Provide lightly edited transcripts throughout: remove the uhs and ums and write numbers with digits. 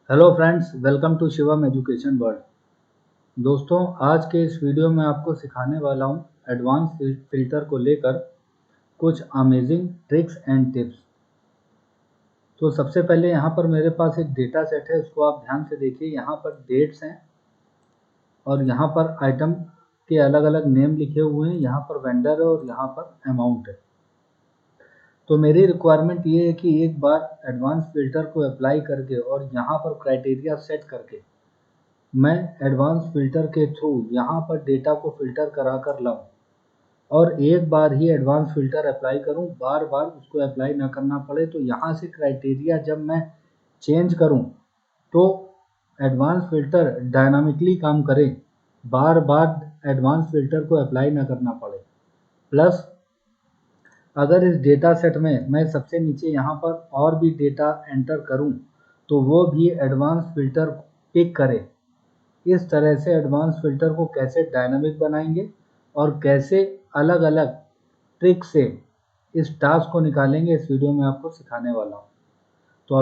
Hello friends, welcome to Shivam education world. दोस्तों, आज के इस वीडियो में आपको सिखाने वाला हूँ एडवांस फिल्टर को लेकर कुछ अमेजिंग ट्रिक्स एंड टिप्स। तो सबसे पहले यहाँ पर मेरे पास एक डेटा सेट है, उसको आप ध्यान से देखिए। यहाँ पर डेट्स हैं और यहाँ पर आइटम के अलग अलग नेम लिखे हुए हैं। यहाँ पर वेंडर है और यहाँ पर अमाउंट है। तो मेरी रिक्वायरमेंट ये है कि एक बार एडवांस फिल्टर को अप्लाई करके और यहाँ पर क्राइटेरिया सेट करके मैं एडवांस फिल्टर के थ्रू यहाँ पर डेटा को फिल्टर करा कर लाऊँ और एक बार ही एडवांस फिल्टर अप्लाई करूँ, बार बार उसको अप्लाई ना करना पड़े। तो यहाँ से क्राइटेरिया जब मैं चेंज करूँ तो एडवांस फिल्टर डायनामिकली काम करे, बार बार एडवांस फिल्टर को अप्लाई ना करना पड़े। प्लस अगर इस डेटा सेट में मैं सबसे नीचे यहाँ पर और भी डेटा एंटर करूँ तो वो भी एडवांस फिल्टर पिक करे। इस तरह से एडवांस फिल्टर को कैसे डायनामिक बनाएंगे और कैसे अलग अलग ट्रिक से इस टास्क को निकालेंगे, इस वीडियो में आपको सिखाने वाला हूँ। तो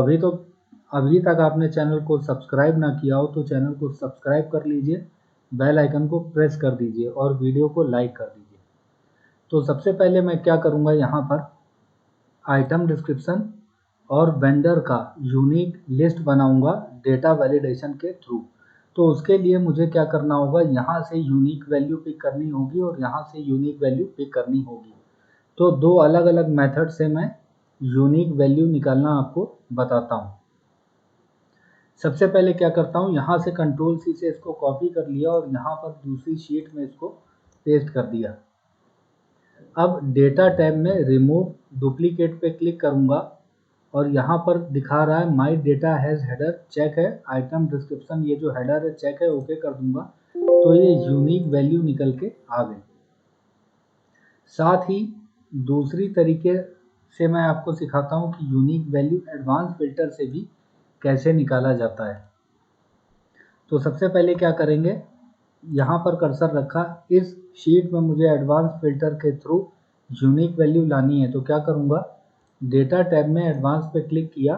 अभी तक आपने चैनल को सब्सक्राइब ना किया हो तो चैनल को सब्सक्राइब कर लीजिए, बेल आइकन को प्रेस कर दीजिए और वीडियो को लाइक कर दीजिए। तो सबसे पहले मैं क्या करूँगा, यहाँ पर आइटम डिस्क्रिप्शन और वेंडर का यूनिक लिस्ट बनाऊंगा डेटा वैलिडेशन के थ्रू। तो उसके लिए मुझे क्या करना होगा, यहाँ से यूनिक वैल्यू पिक करनी होगी और यहाँ से यूनिक वैल्यू पिक करनी होगी। तो दो अलग अलग मेथड से मैं यूनिक वैल्यू निकालना आपको बताता हूँ। सबसे पहले क्या करता हूँ, यहाँ से कंट्रोल सी से इसको कॉपी कर लिया और यहाँ पर दूसरी शीट में इसको पेस्ट कर दिया। अब डेटा टैब में रिमूव डुप्लीकेट पे क्लिक करूँगा और यहाँ पर दिखा रहा है my data has header, check है। आइटम डिस्क्रिप्शन ये जो हेडर है चेक है, ओके कर दूंगा तो ये यूनिक वैल्यू निकल के आ गई। साथ ही दूसरी तरीके से मैं आपको सिखाता हूँ कि यूनिक वैल्यू एडवांस फिल्टर से भी कैसे निकाला जाता है। तो सबसे पहले क्या करेंगे, यहाँ पर कर्सर रखा, इस शीट में मुझे एडवांस फिल्टर के थ्रू यूनिक वैल्यू लानी है। तो क्या करूँगा, डेटा टैब में एडवांस पे क्लिक किया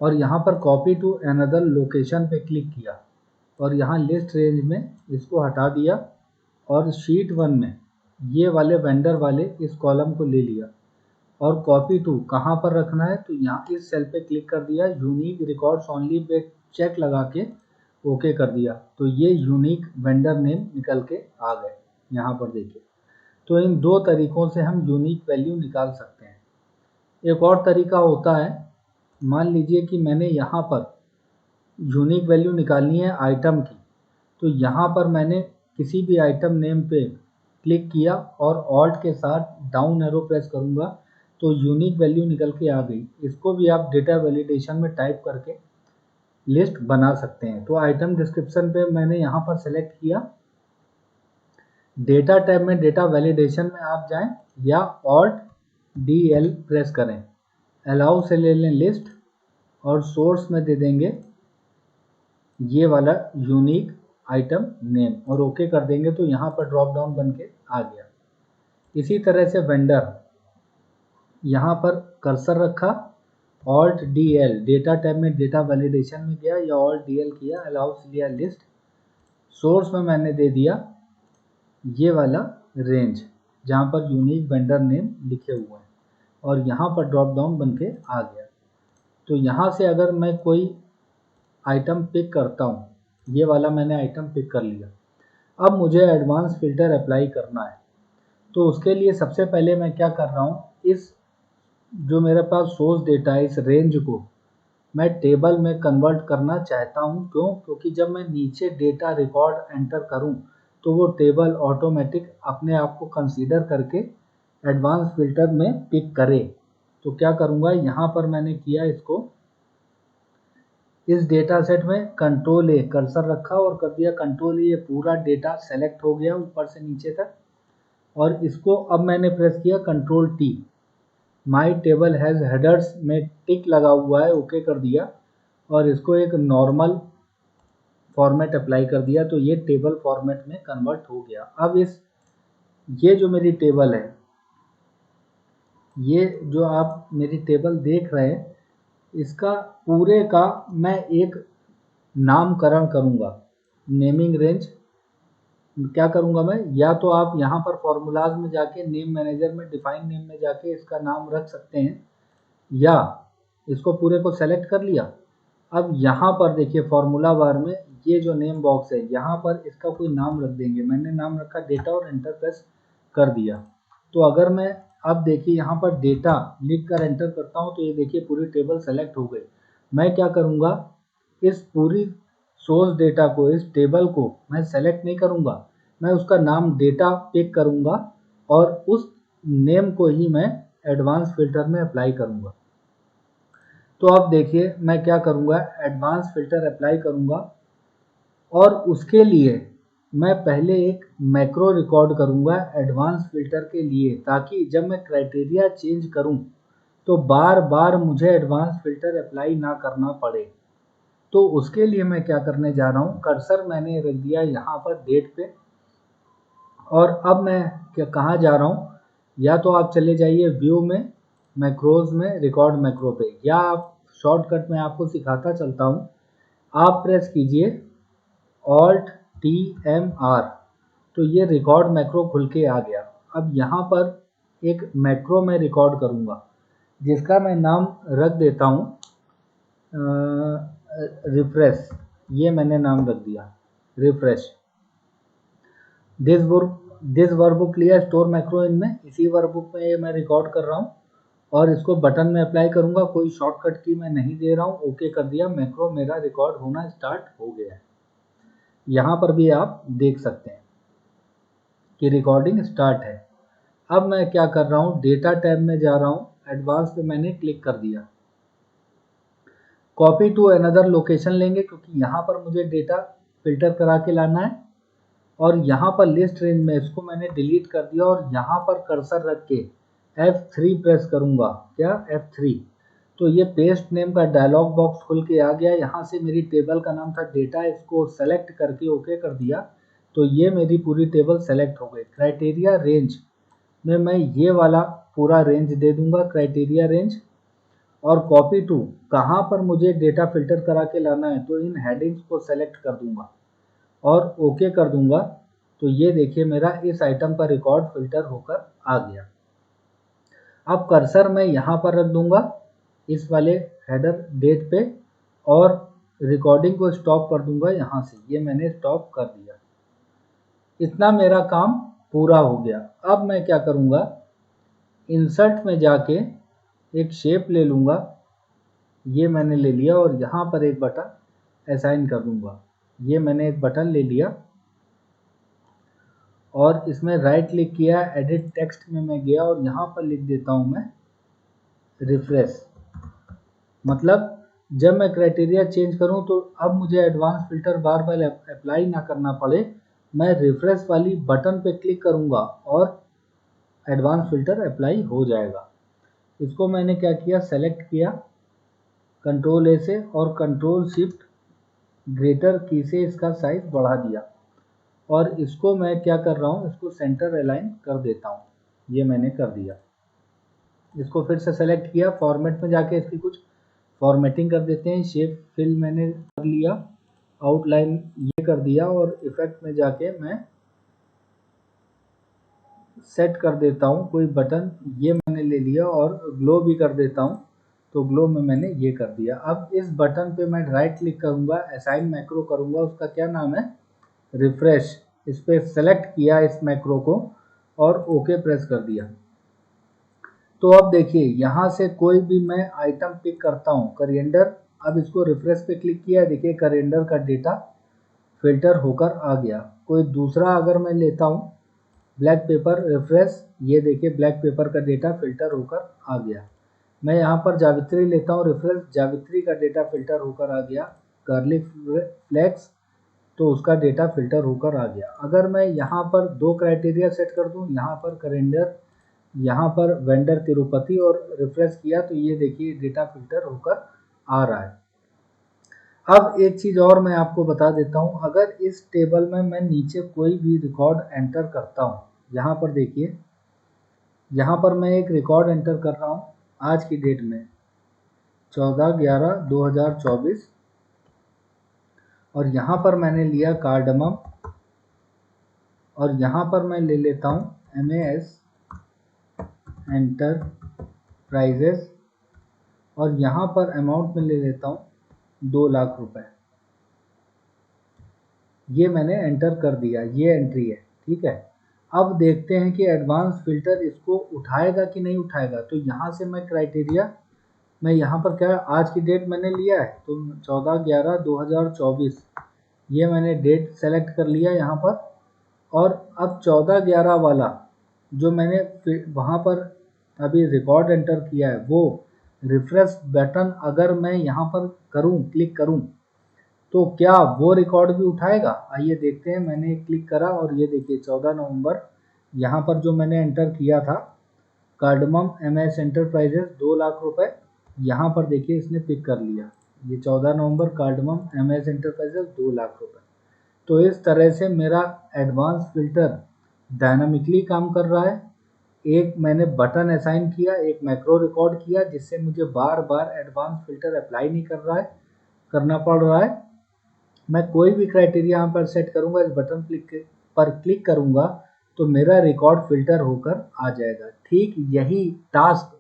और यहाँ पर कॉपी टू अनदर लोकेशन पे क्लिक किया और यहाँ लिस्ट रेंज में इसको हटा दिया और शीट 1 में ये वाले वेंडर वाले इस कॉलम को ले लिया और कॉपी टू कहाँ पर रखना है तो यहाँ इस सेल पे क्लिक कर दिया, unique records only pay check लगा के ओके कर दिया। तो ये यूनिक वेंडर नेम निकल के आ गए, यहाँ पर देखिए। तो इन दो तरीकों से हम यूनिक वैल्यू निकाल सकते हैं। एक और तरीका होता है, मान लीजिए कि मैंने यहाँ पर यूनिक वैल्यू निकालनी है आइटम की, तो यहाँ पर मैंने किसी भी आइटम नेम पे क्लिक किया और ऑल्ट के साथ डाउन एरो प्रेस करूँगा तो यूनिक वैल्यू निकल के आ गई। इसको भी आप डेटा वैलिडेशन में टाइप करके लिस्ट बना सकते हैं। तो आइटम डिस्क्रिप्शन पे मैंने यहाँ पर सेलेक्ट किया, डेटा टैब में डेटा वैलिडेशन में आप जाएं या ऑल्ट DL प्रेस करें, अलाउ से ले लें लिस्ट और सोर्स में दे देंगे ये वाला यूनिक आइटम नेम और ओके कर देंगे तो यहाँ पर ड्रॉप डाउन बन के आ गया। इसी तरह से वेंडर, यहाँ पर कर्सर रखा, ऑल्ट DL डेटा टैब में डेटा वैलिडेशन में गया या ऑल्ट DL किया, अलाउ से लिया लिस्ट, सोर्स में मैंने दे दिया ये वाला रेंज जहाँ पर यूनिक वेंडर नेम लिखे हुए हैं और यहाँ पर ड्रॉप डाउन बन के आ गया। तो यहाँ से अगर मैं कोई आइटम पिक करता हूँ, ये वाला मैंने आइटम पिक कर लिया, अब मुझे एडवांस फिल्टर अप्लाई करना है। तो उसके लिए सबसे पहले मैं क्या कर रहा हूँ, इस जो मेरे पास सोर्स डेटा है इस रेंज को मैं टेबल में कन्वर्ट करना चाहता हूँ। क्यों? क्योंकि जब मैं नीचे डेटा रिकॉर्ड एंटर करूँ तो वो टेबल ऑटोमेटिक अपने आप को कंसीडर करके एडवांस फिल्टर में पिक करे। तो क्या करूँगा, यहाँ पर मैंने किया इसको, इस डेटा सेट में कंट्रोल A कर्सर रखा और कर दिया कंट्रोल A, ये पूरा डेटा सेलेक्ट हो गया ऊपर से नीचे तक। और इसको अब मैंने प्रेस किया control T, my table has headers में टिक लगा हुआ है, ओके कर दिया और इसको एक नॉर्मल फॉर्मेट अप्लाई कर दिया तो ये टेबल फॉर्मेट में कन्वर्ट हो गया। अब ये जो मेरी टेबल है, ये जो आप मेरी टेबल देख रहे हैं, इसका पूरे का मैं एक नामकरण करूँगा। नेमिंग रेंज क्या करूँगा मैं, या तो आप यहाँ पर फॉर्मूलाज में जाके नेम मैनेजर में डिफाइन नेम में जाके इसका नाम रख सकते हैं, या इसको पूरे को सेलेक्ट कर लिया। अब यहाँ पर देखिए फॉर्मूला बार में ये जो नेम बॉक्स है यहाँ पर इसका कोई नाम रख देंगे। मैंने नाम रखा डेटा और एंटर प्रेस कर दिया। तो अगर मैं अब देखिए यहाँ पर डेटा लिख कर एंटर करता हूँ तो ये देखिए पूरी टेबल सेलेक्ट हो गई। मैं क्या करूँगा, इस पूरी सोर्स डेटा को, इस टेबल को मैं सेलेक्ट नहीं करूँगा, मैं उसका नाम डेटा पिक करूँगा और उस नेम को ही मैं एडवांस फिल्टर में अप्लाई करूँगा। तो अब देखिए मैं क्या करूँगा, एडवांस फिल्टर अप्लाई करूँगा और उसके लिए मैं पहले एक मैक्रो रिकॉर्ड करूँगा एडवांस फिल्टर के लिए, ताकि जब मैं क्राइटेरिया चेंज करूँ तो बार बार मुझे एडवांस फिल्टर अप्लाई ना करना पड़े। तो उसके लिए मैं क्या करने जा रहा हूँ, कर्सर मैंने रख दिया यहाँ पर डेट पे, और अब मैं क्या कहाँ जा रहा हूँ, या तो आप चले जाइए व्यू में, मैक्रोज में, रिकॉर्ड मैक्रो पे, या आप शॉर्टकट में आपको सिखाता चलता हूँ, आप प्रेस कीजिए ऑल्ट टी एम आर, तो ये रिकॉर्ड मैक्रो खुल के आ गया। अब यहाँ पर एक मैक्रो में रिकॉर्ड करूँगा जिसका मैं नाम रख देता हूँ रिफ्रेश, ये मैंने नाम रख दिया रिफ्रेश। दिस वर्कबुक लिया स्टोर मैक्रो इनमें, इसी वर्कबुक में ये मैं रिकॉर्ड कर रहा हूँ और इसको बटन में अप्लाई करूँगा। कोई शॉर्टकट की मैं नहीं दे रहा हूँ। ओके कर दिया, मैक्रो मेरा रिकॉर्ड होना स्टार्ट हो गया है। यहाँ पर भी आप देख सकते हैं कि रिकॉर्डिंग स्टार्ट है। अब मैं क्या कर रहा हूँ, डेटा टैब में जा रहा हूँ, एडवांस पे मैंने क्लिक कर दिया। कॉपी टू अनदर लोकेशन लेंगे क्योंकि यहाँ पर मुझे डेटा फिल्टर करा के लाना है, और यहाँ पर लिस्ट रेंज में इसको मैंने डिलीट कर दिया और यहाँ पर कर्सर रख के F3 प्रेस करूँगा। क्या F3, तो ये पेस्ट नेम का डायलॉग बॉक्स खुल के आ गया। यहाँ से मेरी टेबल का नाम था डेटा, इसको सेलेक्ट करके ओके कर दिया तो ये मेरी पूरी टेबल सेलेक्ट हो गई। क्राइटेरिया रेंज में मैं ये वाला पूरा रेंज दे दूंगा, क्राइटेरिया रेंज, और कॉपी टू कहाँ पर मुझे डेटा फिल्टर करा के लाना है तो इन हेडिंग्स को सेलेक्ट कर दूंगा और ओके कर दूंगा। तो ये देखिए मेरा इस आइटम का रिकॉर्ड फिल्टर होकर आ गया। अब कर्सर मैं यहाँ पर रख दूंगा इस वाले हेडर डेट पे और रिकॉर्डिंग को स्टॉप कर दूंगा यहाँ से। ये मैंने स्टॉप कर दिया। इतना मेरा काम पूरा हो गया। अब मैं क्या करूँगा, इंसर्ट में जाके एक शेप ले लूँगा, ये मैंने ले लिया और यहाँ पर एक बटन असाइन कर दूँगा। ये मैंने एक बटन ले लिया और इसमें राइट क्लिक किया, एडिट टेक्स्ट में मैं गया और यहाँ पर लिख देता हूँ मैं रिफ्रेश। मतलब जब मैं क्राइटेरिया चेंज करूँ तो अब मुझे एडवांस फिल्टर बार बार अप्लाई ना करना पड़े, मैं रिफ्रेश वाली बटन पे क्लिक करूँगा और एडवांस फिल्टर अप्लाई हो जाएगा। इसको मैंने क्या किया, सेलेक्ट किया कंट्रोल ए से और कंट्रोल शिफ्ट ग्रेटर की से इसका साइज बढ़ा दिया और इसको मैं क्या कर रहा हूँ, इसको सेंटर अलाइन कर देता हूँ। ये मैंने कर दिया। इसको फिर से सेलेक्ट किया, फॉर्मेट में जाके इसकी कुछ फॉर्मेटिंग कर देते हैं। शेप फिल मैंने कर लिया, आउटलाइन ये कर दिया और इफेक्ट में जाके मैं सेट कर देता हूँ कोई बटन, ये मैंने ले लिया और ग्लो भी कर देता हूँ। तो ग्लो में मैंने ये कर दिया। अब इस बटन पे मैं राइट क्लिक करूँगा, असाइन मैक्रो करूँगा, उसका क्या नाम है रिफ्रेश। इस पर सेलेक्ट किया इस मैक्रो को और ओके प्रेस कर दिया। तो अब देखिए यहाँ से कोई भी मैं आइटम पिक करता हूँ, करिएंडर, अब इसको रिफ्रेश पे क्लिक किया, देखिए करिएंडर का डेटा फिल्टर होकर आ गया। कोई दूसरा अगर मैं लेता हूँ ब्लैक पेपर रिफ्रेश, ये देखिए ब्लैक पेपर का डेटा फिल्टर होकर आ गया। मैं यहाँ पर जावित्री लेता हूँ रिफ्रेश, जावित्री का डेटा फिल्टर होकर आ गया। कर्ली फ्लेक्स, तो उसका डेटा फिल्टर होकर आ गया। अगर मैं यहाँ पर दो क्राइटेरिया सेट कर दूँ, यहाँ पर कैलेंडर, यहाँ पर वेंडर तिरुपति और रिफ्रेश किया तो ये देखिए डेटा फिल्टर होकर आ रहा है। अब एक चीज़ और मैं आपको बता देता हूँ, अगर इस टेबल में मैं नीचे कोई भी रिकॉर्ड एंटर करता हूँ, यहाँ पर देखिए, यहाँ पर मैं एक रिकॉर्ड एंटर कर रहा हूँ आज की डेट में, 14/11/2024 और यहाँ पर मैंने लिया कार्डमम और यहाँ पर मैं ले लेता हूँ MAS एंटरप्राइजेस और यहाँ पर अमाउंट में ले लेता हूँ 2 लाख रुपए। ये मैंने एंटर कर दिया, ये एंट्री है, ठीक है। अब देखते हैं कि एडवांस फिल्टर इसको उठाएगा कि नहीं उठाएगा। तो यहाँ से मैं क्राइटेरिया, मैं यहाँ पर क्या आज की डेट मैंने लिया है तो 14/11/2024 ये मैंने डेट सेलेक्ट कर लिया यहाँ पर। और अब 14/11 वाला जो मैंने वहाँ पर अभी रिकॉर्ड एंटर किया है, वो रिफ्रेश बटन अगर मैं यहाँ पर करूँ, क्लिक करूँ, तो क्या वो रिकॉर्ड भी उठाएगा? आइए देखते हैं। मैंने क्लिक करा और ये देखिए 14 नवंबर यहाँ पर जो मैंने एंटर किया था कार्डमम MAS एंटरप्राइजेस 2 लाख रुपए, यहाँ पर देखिए इसने पिक कर लिया। ये 14 नवंबर कार्डमम MAS एंटरप्राइजेस 2 लाख रुपए। तो इस तरह से मेरा एडवांस फिल्टर डायनामिकली काम कर रहा है। एक मैंने बटन असाइन किया, एक मैक्रो रिकॉर्ड किया, जिससे मुझे बार बार एडवांस फिल्टर अप्लाई नहीं करना पड़ रहा है। मैं कोई भी क्राइटेरिया यहाँ पर सेट करूँगा, इस बटन पर क्लिक करूँगा तो मेरा रिकॉर्ड फिल्टर होकर आ जाएगा। ठीक यही टास्क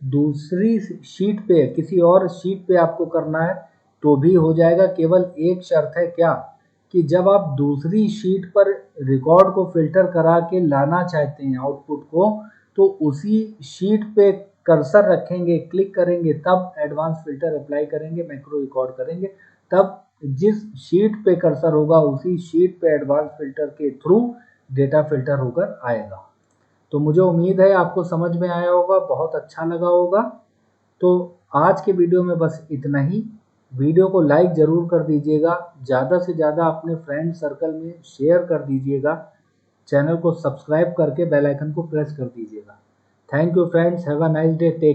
दूसरी शीट पे, किसी और शीट पे आपको करना है तो भी हो जाएगा। केवल एक शर्त है, क्या कि जब आप दूसरी शीट पर रिकॉर्ड को फिल्टर करा के लाना चाहते हैं आउटपुट को, तो उसी शीट पे कर्सर रखेंगे, क्लिक करेंगे, तब एडवांस फिल्टर अप्लाई करेंगे, मैक्रो रिकॉर्ड करेंगे, तब जिस शीट पे कर्सर होगा उसी शीट पे एडवांस फिल्टर के थ्रू डेटा फिल्टर होकर आएगा। तो मुझे उम्मीद है आपको समझ में आया होगा, बहुत अच्छा लगा होगा। तो आज के वीडियो में बस इतना ही। वीडियो को लाइक ज़रूर कर दीजिएगा, ज़्यादा से ज़्यादा अपने फ्रेंड सर्कल में शेयर कर दीजिएगा, चैनल को सब्सक्राइब करके बेल आइकन को प्रेस कर दीजिएगा। Thank you friends, have a nice day, take